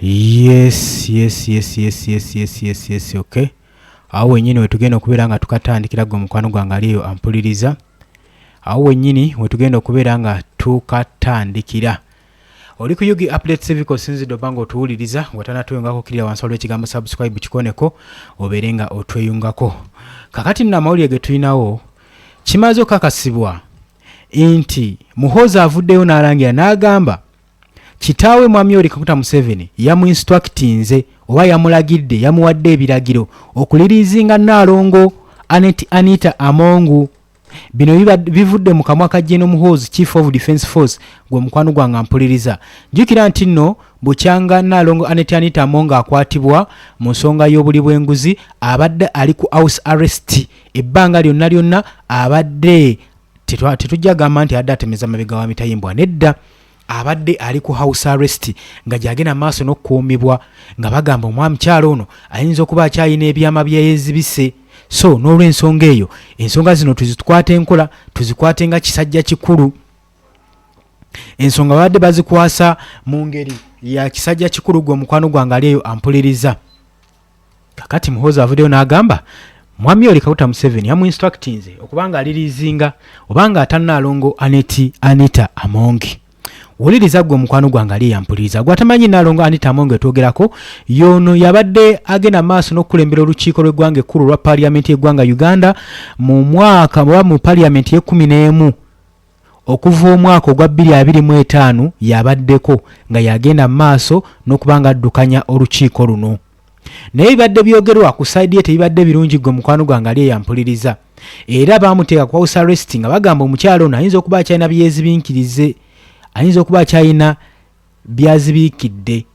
Yes, okay. Awo wenyini wetugenda okubeera nga tukatandikira gwe mukwano gwange aliyo ampuliriza. Awo wenyini wetugenda okubeera nga tukatandikira. Oli ku Yugi Update Civic Sinzido bango otuwuliriza watana tuyungako kirira wansi w'ekigambo subscribe kikoneko obeere nga otweyungako. Kakati nno amawulire ge tulinawo kimaze okakasibwa nti Muhoozi avuddeyo n'alangira n'agamba kitaawe Mwami Yoweri Kaguta Museveni yamuinstructinze oba yamulagidde yamuwadde ebiragiro okulirizinga Nnaalongo Anita Amongu. Bino bivudde mu kamwa ka General Muhoozi Chief of Defence Force gwe mukwano gwange mpuliriza. Jjukira nti nno bukyanga Nnaalongo Anita Amongu akwatibwa mu nsonga y'obuli bw'enguzi abadde ali ku house arrest ebbanga lyonna abadde tetujja gamba nti adde atemeza mabega wa mitayimbwa nedda. Abadde ali ku house arrest nga gyagenda maaso n'okukuumibwa nga bagamba omwami kyalo ono ayinza okuba akyayina ebyama byeyezibise. So n'olw'ensonga eyo ensonga zino tuzikwate enkola tuzikwate nga kisajja kikulu. Ensonga badde bazikwasa mu ngeri ya kisajja kikulu gwe mukwano gwange aliyo ampuliriza. Kakati Muhoozi avuddeyo n'agamba Mwami Yoweri Kaguta Museveni yamuinstructinze okubanga alirizinga obanga atannaalongo Anita Amongi. Wuliriza gwe mukwano gwange aliyo ampuliriza gwatamanyi Nnaalongo Anita Amongi etwogerako yono yabadde agenda maaso n'okulembera olukiiko lw'eggwanga ekkulu lwa Parliament y'eggwanga Uganda mu mwaka oba mu Parliament ye-11 okuva omwaka ogwa 2025 yabaddeko nga yagenda maaso n'okubanga addukanya olukiiko luno. Naye bibadde byogerwa ku side ye tebibadde birungi gwe mukwano gwange aliyo ampuliriza. Era baamuteeka ku house arrest nga bagamba omukyalo ono ayinza okuba akyalina byezibinkirize ayinza okuba akyalina byazibiikidde.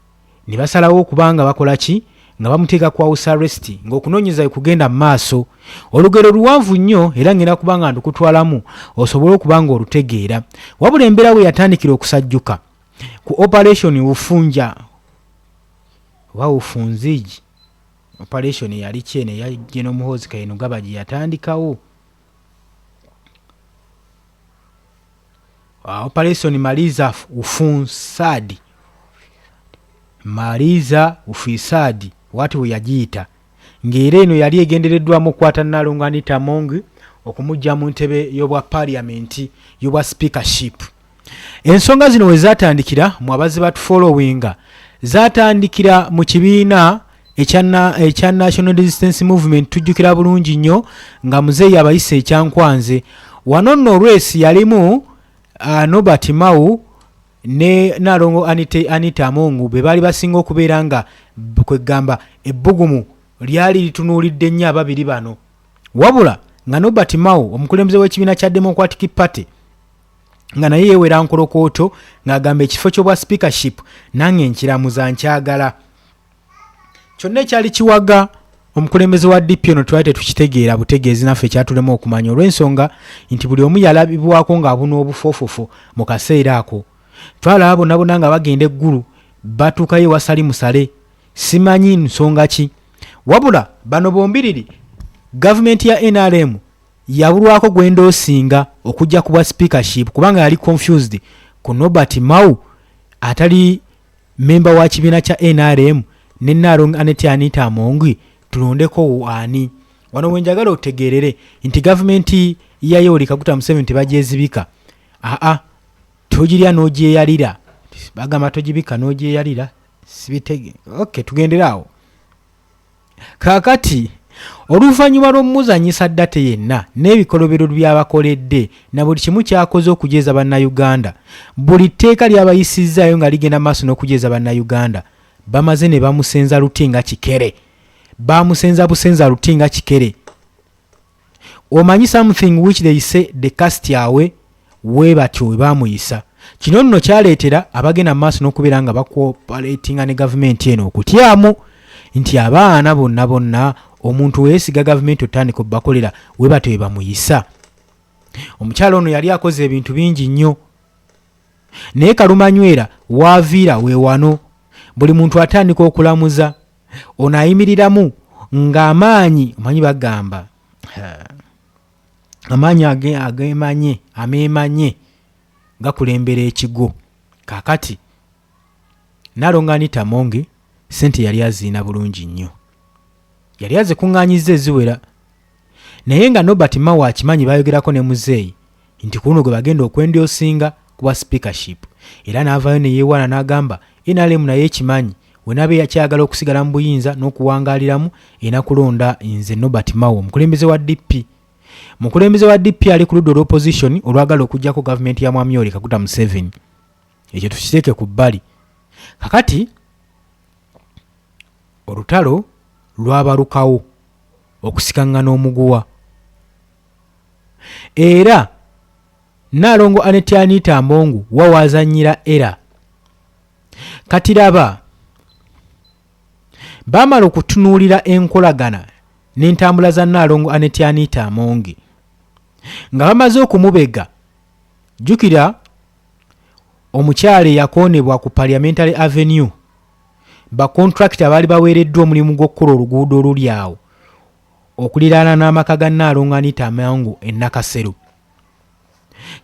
Ne basalawo okubanga bakola ki nga bamuteeka ku house arrest ng'okunoonyeza kugenda mu maaso. Olugero luwanvu nnyo era ngenda kubanga ndukutwalamu osobole okubanga olutegeera. Wabula embeera we yatandikira okusajjuka ku operation Ufunja wa Ufunziji. Operation yali kyene ya General Muhoozi Kainerugaba gye yatandikawo. Operation Maliza Ufunsadi. Maliza Ufisadi watu yagiyita. Ng'era eno yali egendereddwamu okukwata Nnaalongo Anita Amongi okumujja mu ntebe y'obwa Parliament y'obwa speakership. Ensonga zino we zaatandikira mu abazi batufollowinga zaatandikira mu kibiina ekya National Resistance Movement tujjukira bulungi nnyo nga muzeeyi abayise ekyankwanze. Wano nno Olwesi yalimu Nobert Mao ne Nnaalongo Anita Amongu be baali basinga okubeera nga kwegamba ebbugumu lyali litunuulidde nnyo ababiri bano. Wabula nga Nobert Mao omukulembeze w'ekibiina kya Democratic Party nga naye yeewera nkolokooto ng'agamba ekifo ky'obwa speakership nange nkiramuza nkyagala. Kyonna ekyali kiwaga omukulembeze wa DP ono twali tetukitegeera butegeezi naffe kyatulema okumanya olw'ensonga nti buli omu yalabibwako ng'abuna obufoofofo mu kaseera ako. Twalaba bonna nga bagenda eggulu batuukayo wasali musale simanyi nsonga ki. Wabula bano bombiriri gavumenti ya NRM yabulwako gwendoosinga okujja ku bwa speakership kubanga yali confused ku Nobert Mao atali memba wa kibiina kya NRM ne Nnaalongo Anita Amongi tulondeko ani. Wano wenjagala otegeerere nti gavumenti ya Yoweri Kaguta Museveni tebagyezibika. Togirya n'ogyeyalira. Bagamba togibika n'ogyeyalira. Sibitege. Okay, tugenderaawo. Kaakati oluvannyuma lw'omuzanyisa ddate yenna n'ebikolobero by'abakoledde na buli kimu kyakoze okujeeza bannayuganda buli tteeka lyabayisizaayo nga ligenda maaso n'okujeeza bannayuganda bamaze ne bamusenza lutinga kikere. Bamusenza busenza lutinga kikere. Omanyi something which they say the cast yawe we batyo we bamuyisa. Kino nno kyaleetera abagenda maaso n'okubeera nga bakooperatinga ne gavumenti eno okutyamu nti abaana bonna omuntu weesiga gavumenti otandika obbakolera we batyo we bamuyisa. Omukyalo ono yali akoze ebintu bingi nnyo. Naye kalumanywera waaviira we wano. Buli muntu atandika okulamuza ono ayimiriramu ng'amaanyi omanyi bagamba amaanyi ameemanye gakulembera ekigo. Kaakati Nnaalongo Anita Amongi sente yali aziina bulungi nnyo, yali azikuŋŋaanyizza eziwera, naye nga Norbert Mao akimanyi bayogerako ne muzeeyi nti kuno gwe bagenda okwendyosinga kuba speakership, era n'avaayo ne yeewaana n'agamba NRM naye ekimanyi wenabe yakyagala okusigala mu buyinza n'okuwangaaliramu ena kulonda nze Norbert Mao omukulembeze wa DP. Mukulembeze wa DP ali ku ludda olw'opposition olwagala okugjako gavumenti ya Mwami Yoweri Kaguta Museveni. Ekyo tukiteeke ku bbali. Kakati olutalo lwabalukawo okusikaŋŋana omuguwa, era Nnaalongo Anita Among wawazannyira era. Kati laba baamala okutunuulira enkolagana n'entambula za Nnaalongo Anita Among nga bamaze okumubega. Jjukira omukyala yakoonebwa ku Parliamentary Avenue, bakontrakita baali baweereddwa omulimu gw'okukola oluguudo oluli awo okuliraana n'amaka ga Nnaalongo Anita Among e Nakasero.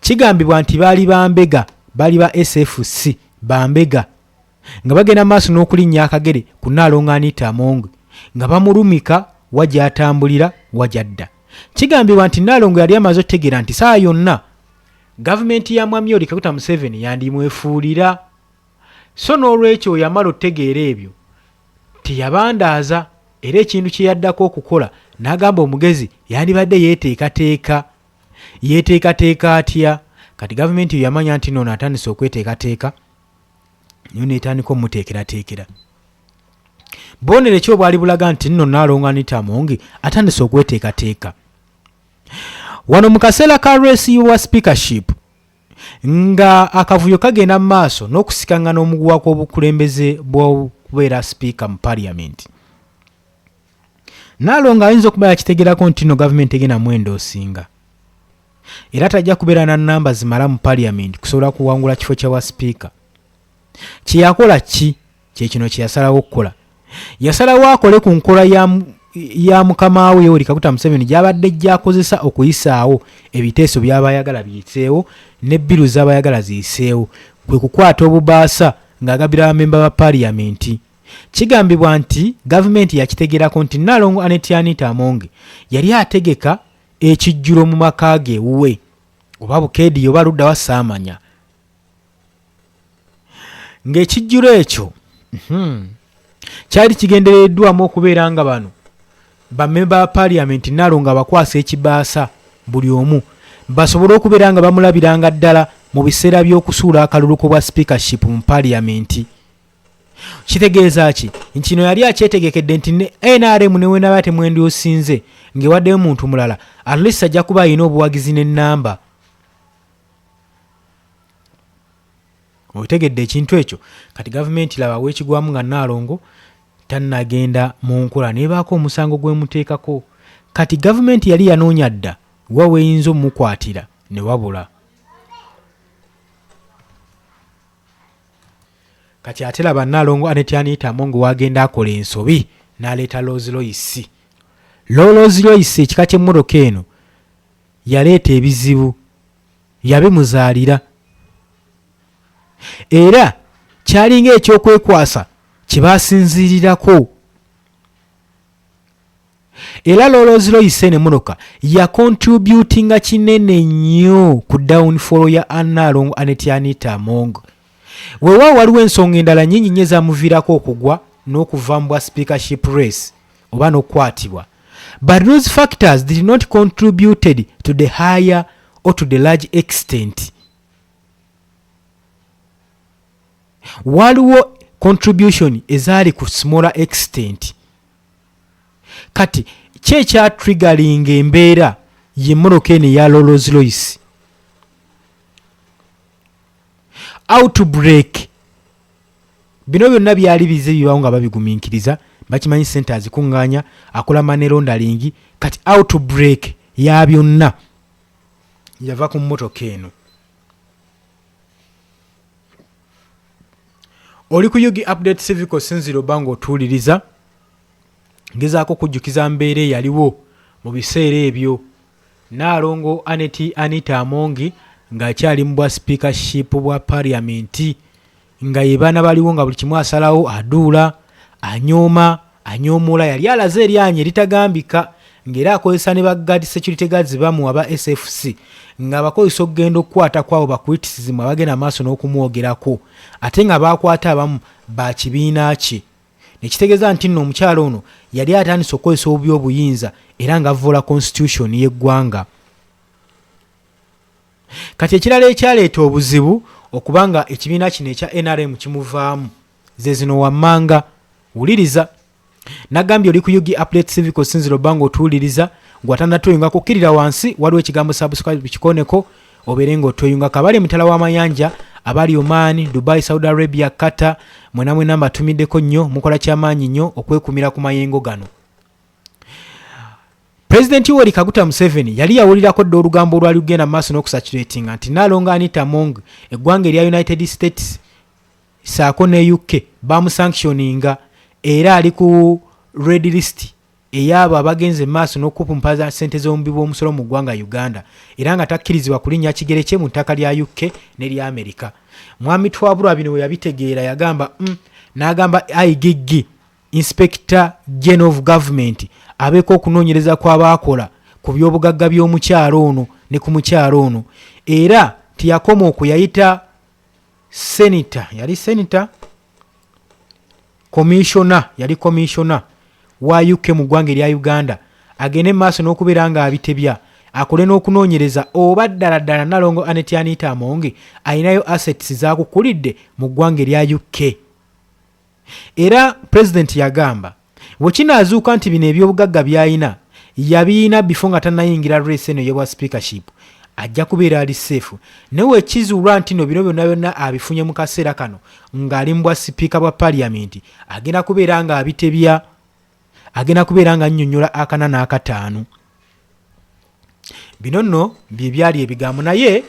Kigambibwa nti baali bambega, baali ba SFC bambega nga bagenda maaso n'okulinnya akagere ku Nnaalongo Anita Among nga bamulumika wajja atambulira wajja dda. Kigambibwa nti Nnaalongo yali amaze okutegeera nti saa yonna gavumenti ya Mwami Yoweri Kaguta Museveni yandimwefuulira, so n'olwekyo yamala okutegeera ebyo teyabandaaza, era ekintu kye yaddako okukola n'agamba omugezi yandibadde yeeteekateeka atya. Kati gavumenti yamanya nti noono atandise okweteekateeka, niyo neetandika omuteekerateekera. Bubonero ki obwali bulaga nti nno Nnaalongo Anita Among atandise okweteekateeka. Wano mu kaseera ka reesi wa speakership nga akavuyo kagenda mu maaso n'okusikaŋŋana omuguwa kw'obukulembeze bw'okubeera speaker mu parliament, Nnaalongo ayinza okuba yakitegerako nti nno gavumenti egenda mwendoosinga, era tajja kubeera na nnamba zimala mu parliament kusobola kuwangula kifo kya wa speaker. Kye yakola ki? Kye kino kye yasalawo okukola. Yasalawo akole ku nkola ya mukama we Yoweri Kaguta Museveni gy'abadde gy'akozesa okuyisaawo ebiteeso by'abayagala biyiseewo n'ebbiru z'abayagala ziyiseewo, kwe kukwata obubaasa ng'agabira abamemba ba parliament. Kigambibwa nti gavumenti yakitegerako nti Nnaalongo Anita Among yali ategeka ekijjulo mu maka ge ewuwe, oba bukeedi oba ludda wasaamanya, ng'ekijjulo ekyo kyali kigendereddwamu okubeera nga bano bammemba ba parliament Nnaalongo abakwasa ekibaasa buli omu basobole okubeera nga bamulabiranga ddala mu biseera by'okusuula akalulu bwa speakership mu parliament. Kitegeeza ki? Nti kino yali akyetegekedde nti NRM ne wenaba temwendyosinze ng'ewaddeyo muntu mulala, at least ajja kuba alina obuwagizi n'ennamba. Otegedde ekintu ekyo. Kati gavumenti laba weekigwamu nga Nnaalongo tannagenda mu nkola neebaako omusango gwemuteekako. Kati gavumenti yali yanoonya dda wa weeyinza omukwatira ne wabula. Kati ate laba Nnaalongo Anita Among wagenda akola ensobi n'aleeta Rolls Royce. Rolls Royce ekika ky'emmotoka eno yaleeta ebizibu, yabimuzaalira, era kyalinga ekyokwekwasa kye baasinziirirako. Era Rolls Royce n'emmotoka ya contributinga kinene nnyo ku downfall ya Nnaalongo Anita Among. Weewaawo waliwo ensonga endala nnyingi nnyo ezamuviirako okugwa n'okuva mu bwa speakership race oba n'okukwatibwa, but those factors did not contributed to the higher or to the large extent. Waliwo contribution ezaali ku smaller extent. Kati kyekya triggering embeera y'emmotoka eno eya Rolls Royce. Outbreak. Bino byonna byali bize bibawo nga babigumiikiriza, bakimanyi ssente azikuŋŋaanya, akola money laundering. Kati outbreak ya byonna yava ku mmotoka eno. Oli ku Yugi Update Civic Sinziro bango otuuliriza, ngezaako kujjukiza mbeera eyaliwo mu biseera ebyo. Nnaalongo Anita Among ng'akyali mu bwa speakership bwa parliament, nga ye baana baliwo nga buli kimu asalawo aduula anyoomula yali alaze eryanya eritagambika ng'era akozesa ne bagadi security guards bamu aba SFC nga bakozesa okugenda okukwata kwabo bakwitisizimu abagenda maaso n'okumwogerako ate nga bakwata abamu ba kibiina kye nekitegeeza nti nno omukyalo ono yali atandise okukozesa obubi obuyinza era nga avvoola constitution y'eggwanga. Kati ekirala ekyaleeta obuzibu okubanga ekibiina kino ekya NRM kimuvaamu ze zino wammanga wuliriza nagambye oli ku Yugi Update Civic osinzira obanga otuwuliriza gwatannatweyunga kukkirira wansi waliwo ekigambo subscribe kikoneko obeere ng'otweyunga kabali emitala w'amayanja abali Oman, Dubai, Saudi Arabia, Qatar mwena mbatumiddeko nnyo mukola kyamaanyi nnyo okwekumira ku mayengo gano. President Yoweri Kaguta Museveni yali yawulirako dda olugambo olwali lugenda maaso n'okusaturatinga nti Nalongo Anita Among eggwanga erya United States saako ne UK bamusanctioninga era ali ku red list eyabo abagenze maaso n'okupumpaza ssente z'omubi bw'omusolo mu ggwanga Uganda era nga takkirizibwa kulinnya kigere kye mu ttaka lya UK n'erya America. Mwami Twabulwa bino we yabitegeera yagamba n'agamba IGG Inspector General of Government abeeko okunoonyereza kw'abaakola ku by'obugagga by'omukyalo ono ne ku mukyalo ono era tiyakoma okuyayita commissioner wa UK mu ggwanga erya Uganda agende maaso n'okubeera nga abitebya akole n'okunoonyereza oba ddala Nalongo Anita Among ayinayo assets zaakukulidde mu ggwanga erya UK. Era President yagamba bwe kinaazuuka nti bino ebyobugagga by'ayina yabiina before nga tannayingira race eno y'obwa speakership ajja kubeera ali safe newe ekizuulwa nti no bino byonna abifunye mu kaseera kano ng'ali mu bwa sipiika bwa parliament agenda kubeera nga abitebya agenda kubeera nga annyonnyola akana n'akataano. Bino nno bye byali ebigambo naye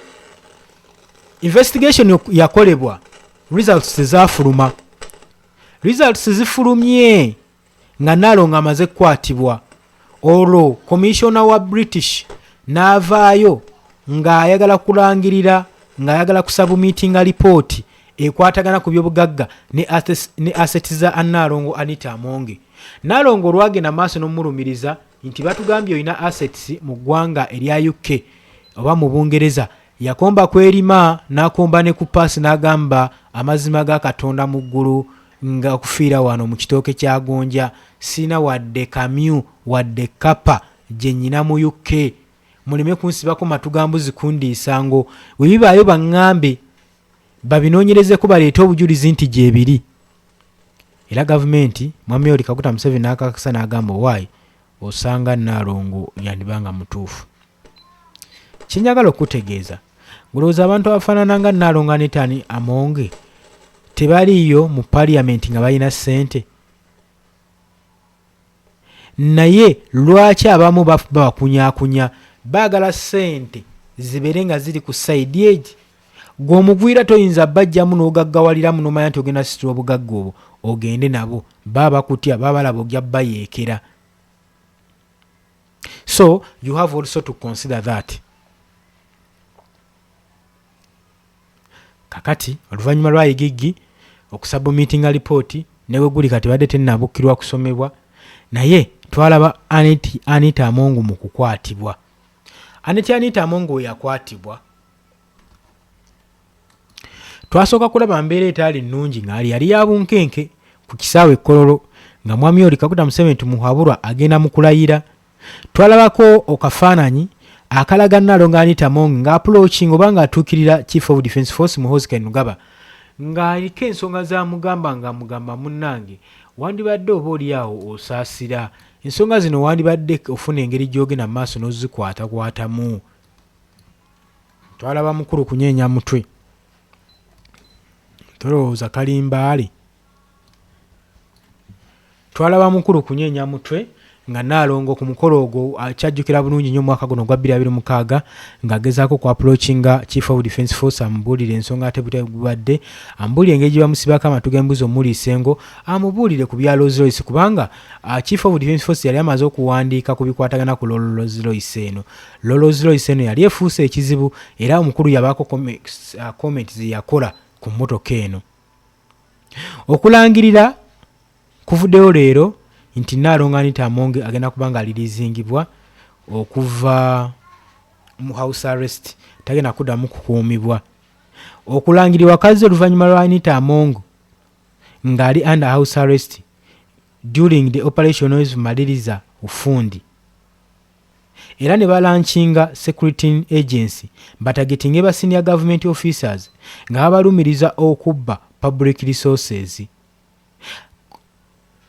investigation yakolebwa results zaafuluma zifulumye nga Nalongo amaze kukwatibwa olwo commissioner wa British n'avaayo ng'ayagala kulangirira ng'ayagala kusabumitinga report ekwatagana ku byobugagga ne assets za Nalongo Anita Among. Nalongo olwagenda maaso n'omulumiriza nti batugambye olina assets mu ggwanga erya UK oba mu Bungereza yakomba kwerima n'akomba ne ku paasi n'agamba amazima ga Katonda mu ggulu nga kufiira wano mu kitooke kya Gonja sina wadde kamyu wadde kapa gye nnyina mu UK muleme kunsibako matugambuzi kundiisango bwe bibaayo baŋŋambe babinoonyerezeko baleete obujulizi nti gye biri. Era gavumenti Mwami Yoweri Kaguta Museveni n'akakasa n'agamba waayi osanga Nalongo yandibanga mutuufu. Kinyagala okutegeeza ngulowooza abantu abafaanana nga Nalongo Anita Among tebaliyo mu parliament nga balina ssente naye lwaki abamu babakunyaakunya baagala ssente zibeere nga ziri ku side egi gw'omugwira toyinza bajjamu n'ogaggawaliramu n'omanya nti ogenda situla obugagga obwo ogende nabo baba kutya babalaba ojja bayeekera. So you have also to consider that. Kakati oluvannyuma lwa IGG okusabumitinga lipooti newe guli kati badde tennabukkirwa kusomebwa naye twalaba Anita Among mu kukwatibwa. Anita Among we yakwatibwa twasooka kulaba mbeera etaali nnungi ng'ali yali ya bunkenke ku kisaawe Kololo nga Mwami Yoweri Kaguta Museveni tumuhabulwa agenda mu kulayira. Twalabako okafaananyi akalaga Nalongo Anita Among ng'approaching oba ng'atuukirira Chief of Defence Force Muhoozi Kainerugaba ng'aliko ensonga zamugamba nga mugamba munnange wandibadde oba oli awo osaasira ensonga zino wandibadde ofuna engeri gy'ogenda maaso n'ozikwatakwatamu. Twalaba mukulu kunyeenya mutwe tolowooza kalimbaale. Twalaba mukulu kunyeenya mutwe nga Nalongo ku mukolo ogwo akyajjukira bulungi nnyo mwaka guno gwa 2026 ng'agezaako ku approachinga Chief of Defence Force amubuulire ensonga ate butebadde amubuulire engeri gye bamusibako amatu g'embuzi omuliisengo amubuulire ku bya Rolls Royce kubanga Chief of Defence Force yali amaze okuwandiika ku bikwatagana ku Rolls Royce eno. Rolls Royce eno yali efuuse ekizibu era omukulu yabaako comment ze yakola ku mmotoka eno okulangirira kuvuddeyo leero nti Nnaalongo Anita Among agenda kubanga alilizingibwa okuva mu house arrest, tagenda kuddamu kukuumibwa. Okulangirirwa kazi oluvannyuma lwa Anita Among ng'ali under house arrest during the operation of maliriza ufundi. Era ne balanchinga security agency batagetinge ba senior government officers nga babalumiriza okubba public resources.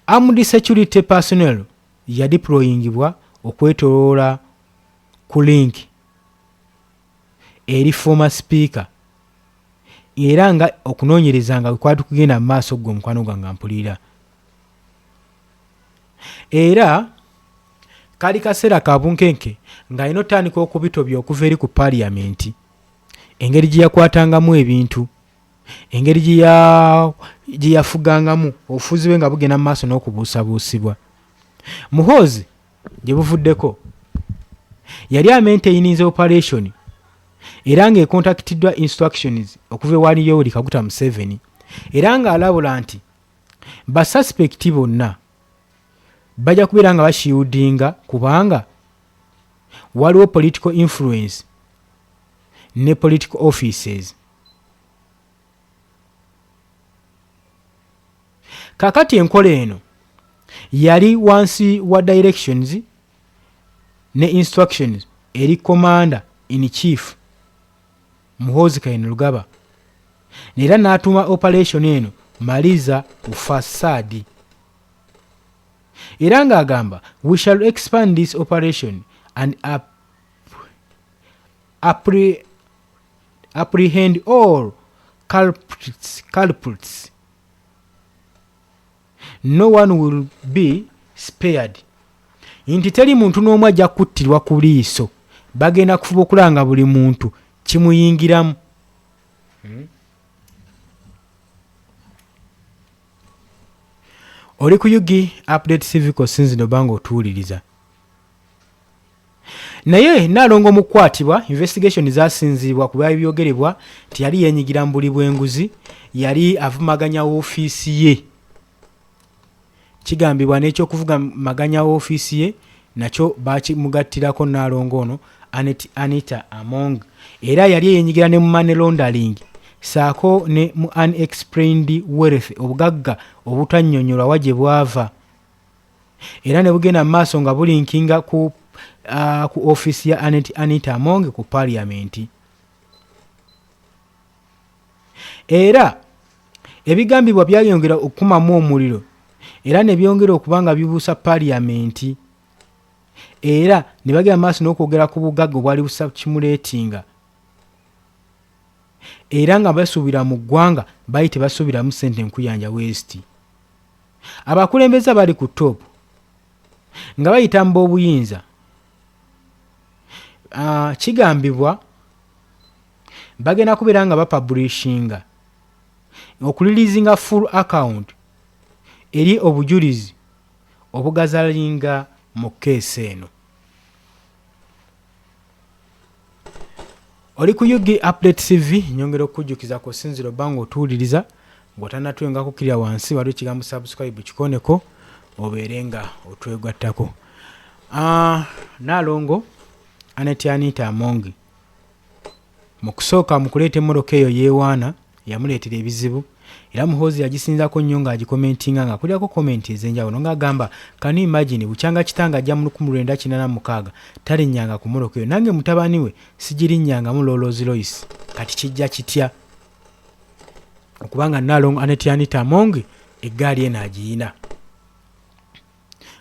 Armed security personnel ya deployingibwa okwetoloola ku link eri former speaker, era nga okunoonyereza nga kwatu kugenda mu maaso gwe mukwano gwange mpulira. Era kali kaseera ka bunkenke ng'alina otandika okubitobya okuva eri ku parliament, engeri gye yakwatangamu ebintu, engeri gye yafugangamu obufuzi bwe nga bugenda mu maaso n'okubuusabuusibwa. Muhoozi gye buvuddeko yali amaintaininze operation era ng'ekontakitiddwa instructions okuva ewali Yoweri Kaguta Museveni, era ng'alabula nti basuspekti bonna bajja kubeera nga bashieldinga kubanga waliwo political influence ne political offices. Kakati enkola eno yali wansi wa directions ne instructions eri commander in chief Muhoozi Kainerugaba, era n'atuma operation eno maliza ku fasadi, era ng'agamba we shall expand this operation and apprehend all culprits. No one will be spared. Nti teri muntu n'omu ajja kuttirwa ku liiso, bagenda kufuba okulanga buli muntu kimuyingiramu. Oli ku Yugi Update TV sinzi nobanga otuwuliriza. Naye Nnaalongo mu kukwatibwa investigation zasinzibwa ku byogerebwa nti yali yenyigira mu buli bw'enguzi, yali avumaganya woofiisi ye. Kigambibwa n'ekyokuvuga maganya woofiisi ye nakyo bakimugattirako Nnaalongo ono Anita Among, era yali yenyigira ne mu money laundering saako ne mu unexplained wealth, obugagga obutannyonnyolwa wagye bwava, era ne bugenda mu maaso nga bulinkinga ku office ya Anita Among ku parliament. Era ebigambibwa byayongera okukumamu omuliro era ne byongera okubanga bibuusa parliament, era ne bagenda maaso n'okwogera ku bugagga obwali busakimuleetinga, era nga basuubira mu ggwanga bali tebasuubiramu ssente nkuyanja West. Abakulembeze bali ku top nga bayita mu b'obuyinza, kigambibwa bagenda kubeera nga bapublishinga okulilizinga full account eri obujulizi obugazalinga mu keesi eno. Oli ku Yugi Update TV, nyongera okujjukiza ku sinziro bango otuwuliriza ng'otannatwenga kukkirira wansi waliwo ekigambo subscribe kikoneko obeerenga otwegattako. Nnaalongo Anita Among mu kusooka mu kuleeta emmoroka eyo yeewaana yamuleetera ebizibu, era Muhoozi yagisinzako nnyo ng'agikomentinga nga kulyako komenti ez'enjawulo ng'agamba can you imagine bukyanga kitanga ajja mu 1986 talinnyanga ku mmoroka eyo, nange mutabani we sigirinnyangamu Rolls Royce, kati kijja kitya okubanga Nnaalongo Anita Among eggaali eno agiyina.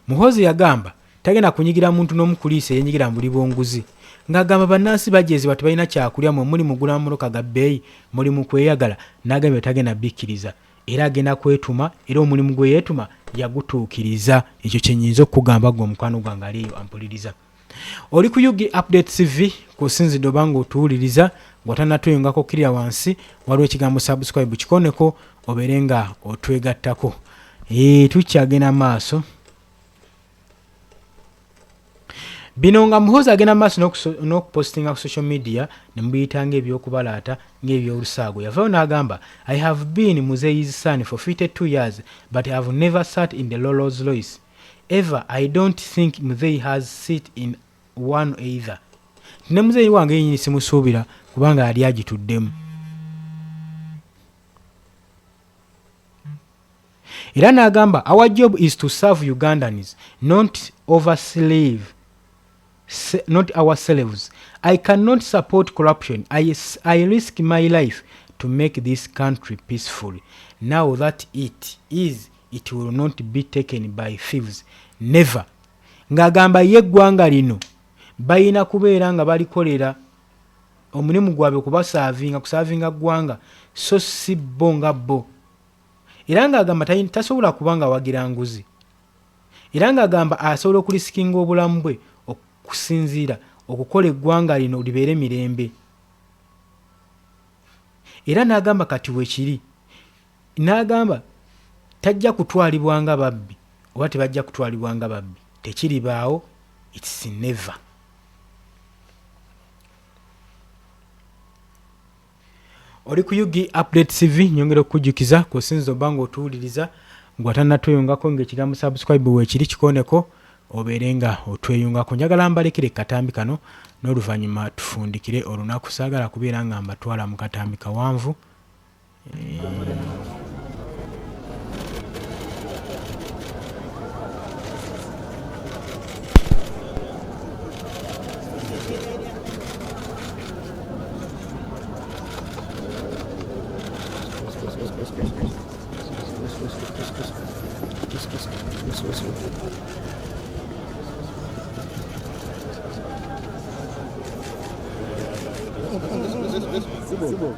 Muhoozi yagamba tagenda kunyigira muntu n'omukuliisa yenyigira mu buli bw'onguzi, ng'agamba bannansi bajjeezibwa tebalina kyakulya, mwe muli mugula mmoloka ga bbeeyi, muli mu kweyagala, n'agambye tagenda bikkiriza era agenda kwetuma, era omulimu gwe yeetuma yagutuukiriza. Ekyo kye nnyinza okukugamba gwe omukwano gwange ali eyo ampuliriza. Oli ku Yugi Update TV ku sinzidde obanga otuwuliriza ng'otannatweyongako kirya wansi waliwo ekigambo subscribe kikoneko obeere nga otwegattako. Tukyagenda maaso. bino nga Muhoozi agenda maaso n'okupostinga ku social media ne mubiyita ng'ebyokubalaata ng'ebyolusaago. Yavaayo n'agamba, I have been Muzeeyi's son for 52 years but I have never sat in the Rolls Royce ever. I don't think Muzeeyi has sit in one either. Ne Muzeeyi wange yennyini simusuubira kubanga yali agituddemu. Era n'agamba, our job is to serve Ugandans, not ourselves. I cannot support corruption. I risk my life to make this country peaceful. Now that it will not be taken by thieves. Never. Ng'agamba ye eggwanga lino balina kubeera nga balikolera omulimu gwabwe kusaavinga ggwanga so si bo nga bo. Era ng'agamba tasobola kubanga awagira nguzi. Era ng'agamba asobola okulisikinga obulamu bwe okusinziira okukola eggwanga lino libeere mirembe. Era n'agamba kati weekiri, n'agamba tajja kutwalibwa nga babbi oba tebajja kutwalibwa nga babbi, tekiribaawo, it's never. Oli ku UG Update TV, nyongera okukujjukiza kusinza oba ng'otuwuliriza ng'atannatweyungako ng'ekigambo subscribe weekiri kikoneko obeere nga otweyungako. Njagala mbalekere katambi kano n'oluvannyuma tufundikire olunaku. Saagala kubeera nga mbatwala mu katambi kawanvu. Sibo.